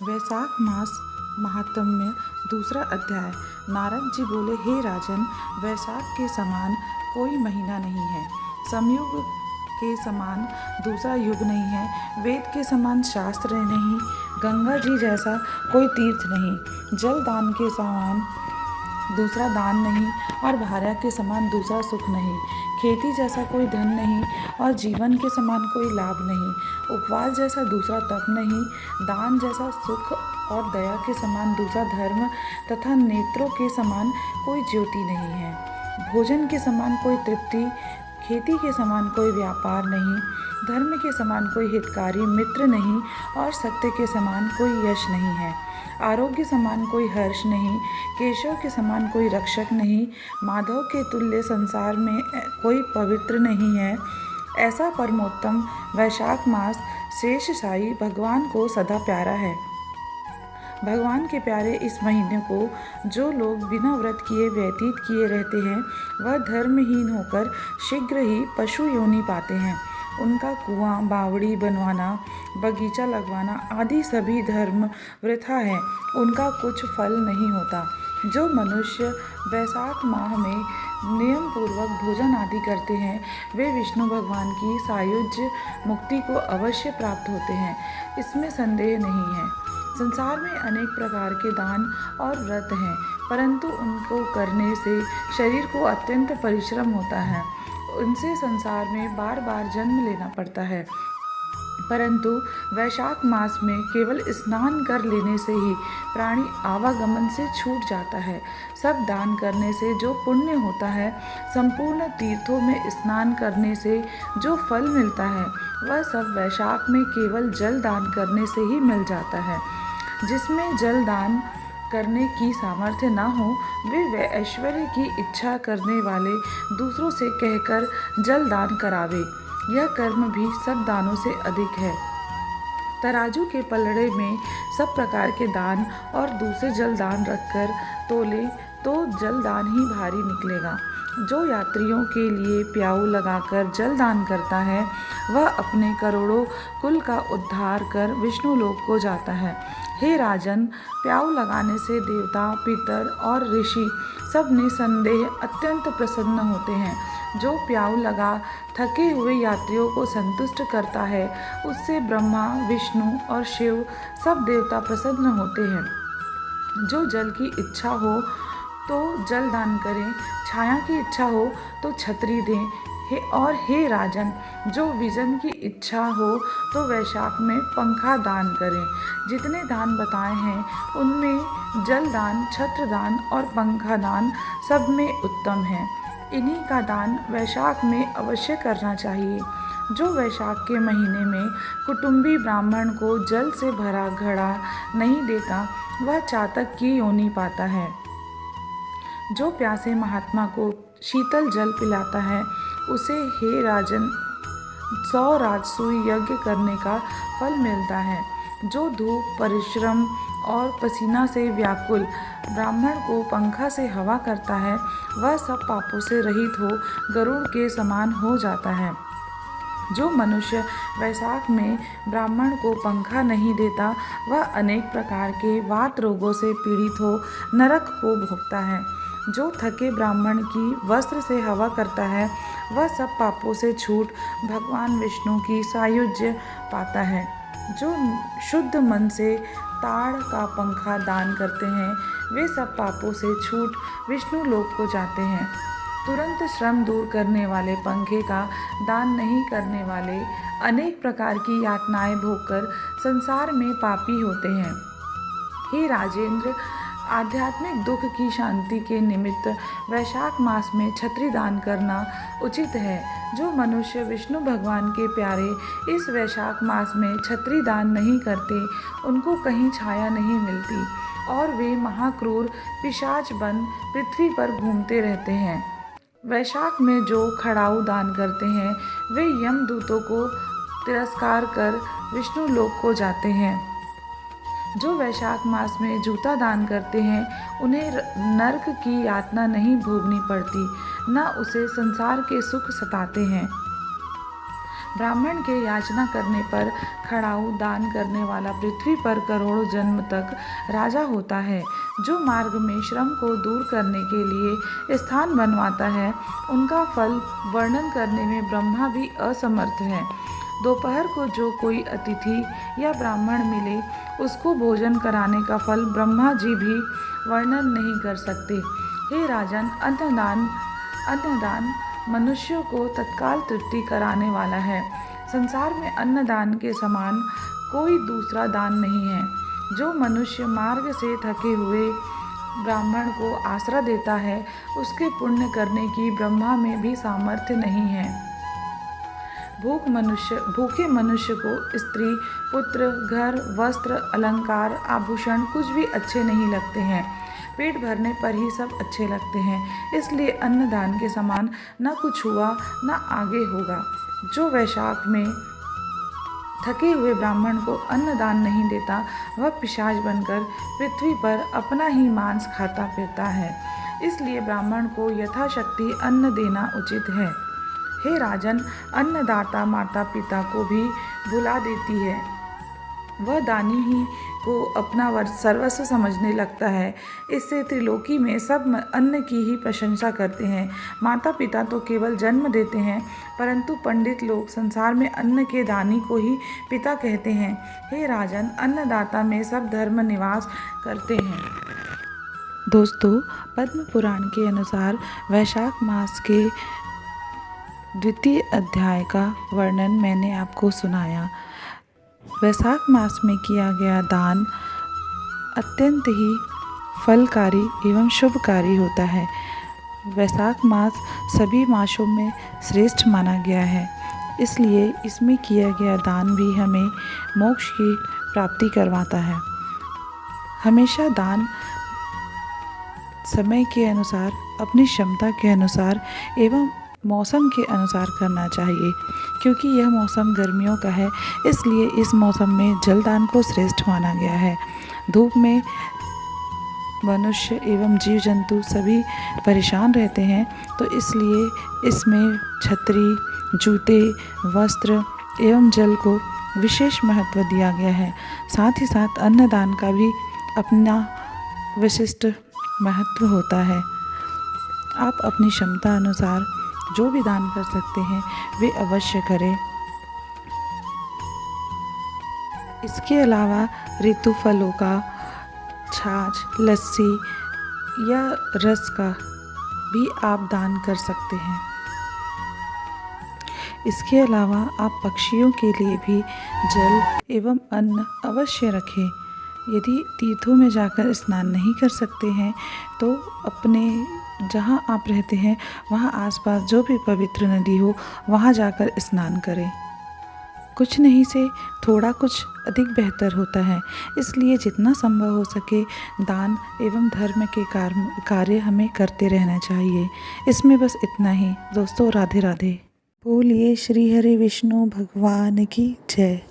वैशाख मास महात्म्य दूसरा अध्याय। नारद जी बोले, हे राजन, वैशाख के समान कोई महीना नहीं है, समयुग के समान दूसरा युग नहीं है, वेद के समान शास्त्र नहीं, गंगा जी जैसा कोई तीर्थ नहीं, जल दान के समान दूसरा दान नहीं और भार्या के समान दूसरा सुख नहीं, खेती जैसा कोई धन नहीं और जीवन के समान कोई लाभ नहीं, उपवास जैसा दूसरा तप नहीं, दान जैसा सुख और दया के समान दूसरा धर्म तथा नेत्रों के समान कोई ज्योति नहीं है, भोजन के समान कोई तृप्ति, खेती के समान कोई व्यापार नहीं, धर्म के समान कोई हितकारी मित्र नहीं और सत्य के समान कोई यश नहीं है, आरोग्य समान कोई हर्ष नहीं, केशव के समान कोई रक्षक नहीं, माधव के तुल्य संसार में कोई पवित्र नहीं है। ऐसा परमोत्तम वैशाख मास शेष साई भगवान को सदा प्यारा है। भगवान के प्यारे इस महीने को जो लोग बिना व्रत किए व्यतीत किए रहते हैं, वह धर्महीन होकर शीघ्र ही पशु योनि पाते हैं। उनका कुआं बावड़ी बनवाना, बगीचा लगवाना आदि सभी धर्म वृथा है, उनका कुछ फल नहीं होता। जो मनुष्य वैशाख माह में नियम पूर्वक भोजन आदि करते हैं, वे विष्णु भगवान की सायुज्य मुक्ति को अवश्य प्राप्त होते हैं, इसमें संदेह नहीं है। संसार में अनेक प्रकार के दान और व्रत हैं, परंतु उनको करने से शरीर को अत्यंत परिश्रम होता है, उनसे संसार में बार बार जन्म लेना पड़ता है। परंतु वैशाख मास में केवल स्नान कर लेने से ही प्राणी आवागमन से छूट जाता है। सब दान करने से जो पुण्य होता है, संपूर्ण तीर्थों में स्नान करने से जो फल मिलता है, वह सब वैशाख में केवल जल दान करने से ही मिल जाता है। जिसमें जल दान करने की सामर्थ्य न हो, वे ऐश्वर्य की इच्छा करने वाले दूसरों से कहकर जल दान करावे। यह कर्म भी सब दानों से अधिक है। तराजू के पलड़े में सब प्रकार के दान और दूसरे जल दान रखकर तोले तो जल दान ही भारी निकलेगा। जो यात्रियों के लिए प्याऊ लगाकर जल दान करता है, वह अपने करोड़ों कुल का उद्धार कर विष्णु लोक को जाता है। हे राजन, प्याऊ लगाने से देवता, पितर और ऋषि सब निसंदेह अत्यंत प्रसन्न होते हैं। जो प्याऊ लगा थके हुए यात्रियों को संतुष्ट करता है, उससे ब्रह्मा, विष्णु और शिव सब देवता प्रसन्न होते हैं। जो जल की इच्छा हो तो जल दान करें, छाया की इच्छा हो तो छतरी दें। हे राजन, जो विजन की इच्छा हो तो वैशाख में पंखा दान करें। जितने दान बताए हैं, उनमें जल दान, छत्र दान और पंखा दान सब में उत्तम है। इन्हीं का दान वैशाख में अवश्य करना चाहिए। जो वैशाख के महीने में कुटुंबी ब्राह्मण को जल से भरा घड़ा नहीं देता, वह चातक की योनि पाता है। जो प्यासे महात्मा को शीतल जल पिलाता है, उसे हे राजन 100 राजसूय यज्ञ करने का फल मिलता है। जो धूप, परिश्रम और पसीना से व्याकुल ब्राह्मण को पंखा से हवा करता है, वह सब पापों से रहित हो गरुड़ के समान हो जाता है। जो मनुष्य वैशाख में ब्राह्मण को पंखा नहीं देता, वह अनेक प्रकार के वात रोगों से पीड़ित हो नरक को भोगता है। जो थके ब्राह्मण की वस्त्र से हवा करता है, वह सब पापों से छूट भगवान विष्णु की सायुज्य पाता है। जो शुद्ध मन से ताड़ का पंखा दान करते हैं, वे सब पापों से छूट विष्णु लोक को जाते हैं। तुरंत श्रम दूर करने वाले पंखे का दान नहीं करने वाले अनेक प्रकार की यातनाएं भोगकर संसार में पापी होते हैं। हे राजेंद्र, आध्यात्मिक दुख की शांति के निमित्त वैशाख मास में छत्री दान करना उचित है। जो मनुष्य विष्णु भगवान के प्यारे इस वैशाख मास में छत्री दान नहीं करते, उनको कहीं छाया नहीं मिलती और वे महाक्रूर पिशाच बन पृथ्वी पर घूमते रहते हैं। वैशाख में जो खड़ाऊ दान करते हैं, वे यमदूतों को तिरस्कार कर विष्णु लोक को जाते हैं। जो वैशाख मास में जूता दान करते हैं, उन्हें नरक की यातना नहीं भोगनी पड़ती, न उसे संसार के सुख सताते हैं। ब्राह्मण के याचना करने पर खड़ाऊ दान करने वाला पृथ्वी पर करोड़ों जन्म तक राजा होता है। जो मार्ग में श्रम को दूर करने के लिए स्थान बनवाता है, उनका फल वर्णन करने में ब्रह्मा भी असमर्थ है। दोपहर को जो कोई अतिथि या ब्राह्मण मिले, उसको भोजन कराने का फल ब्रह्मा जी भी वर्णन नहीं कर सकते। हे राजन, अन्नदान मनुष्यों को तत्काल तृप्ति कराने वाला है। संसार में अन्नदान के समान कोई दूसरा दान नहीं है। जो मनुष्य मार्ग से थके हुए ब्राह्मण को आश्रय देता है, उसके पुण्य करने की ब्रह्मा में भी सामर्थ्य नहीं है। भूखे मनुष्य को स्त्री, पुत्र, घर, वस्त्र, अलंकार, आभूषण कुछ भी अच्छे नहीं लगते हैं। पेट भरने पर ही सब अच्छे लगते हैं। इसलिए अन्नदान के समान न कुछ हुआ न आगे होगा। जो वैशाख में थके हुए ब्राह्मण को अन्नदान नहीं देता, वह पिशाच बनकर पृथ्वी पर अपना ही मांस खाता फिरता है। इसलिए ब्राह्मण को यथाशक्ति अन्न देना उचित है। हे राजन, अन्नदाता माता पिता को भी भुला देती है। वह दानी ही को अपना सर्वस्व समझने लगता है। इससे त्रिलोकी में सब अन्न की ही प्रशंसा करते हैं। माता पिता तो केवल जन्म देते हैं, परंतु पंडित लोग संसार में अन्न के दानी को ही पिता कहते हैं। हे राजन, अन्नदाता में सब धर्म निवास करते हैं। दोस्तों, पद्म पुराण के अनुसार वैशाख मास के द्वितीय अध्याय का वर्णन मैंने आपको सुनाया। वैशाख मास में किया गया दान अत्यंत ही फलकारी एवं शुभकारी होता है। वैशाख मास सभी मासों में श्रेष्ठ माना गया है, इसलिए इसमें किया गया दान भी हमें मोक्ष की प्राप्ति करवाता है। हमेशा दान समय के अनुसार, अपनी क्षमता के अनुसार एवं मौसम के अनुसार करना चाहिए। क्योंकि यह मौसम गर्मियों का है, इसलिए इस मौसम में जलदान को श्रेष्ठ माना गया है। धूप में मनुष्य एवं जीव जंतु सभी परेशान रहते हैं, तो इसलिए इसमें छतरी, जूते, वस्त्र एवं जल को विशेष महत्व दिया गया है। साथ ही साथ अन्नदान का भी अपना विशिष्ट महत्व होता है। आप अपनी क्षमता अनुसार जो भी दान कर सकते हैं, वे अवश्य करें। इसके अलावा ऋतु फलों का, छाछ, लस्सी या रस का भी आप दान कर सकते हैं। इसके अलावा आप पक्षियों के लिए भी जल एवं अन्न अवश्य रखें। यदि तीर्थों में जाकर स्नान नहीं कर सकते हैं, तो अपने जहाँ आप रहते हैं वहाँ आसपास जो भी पवित्र नदी हो, वहाँ जाकर स्नान करें। कुछ नहीं से थोड़ा कुछ अधिक बेहतर होता है, इसलिए जितना संभव हो सके दान एवं धर्म के कार्य हमें करते रहना चाहिए। इसमें बस इतना ही। दोस्तों, राधे राधे। बोलिए श्री हरि विष्णु भगवान की जय।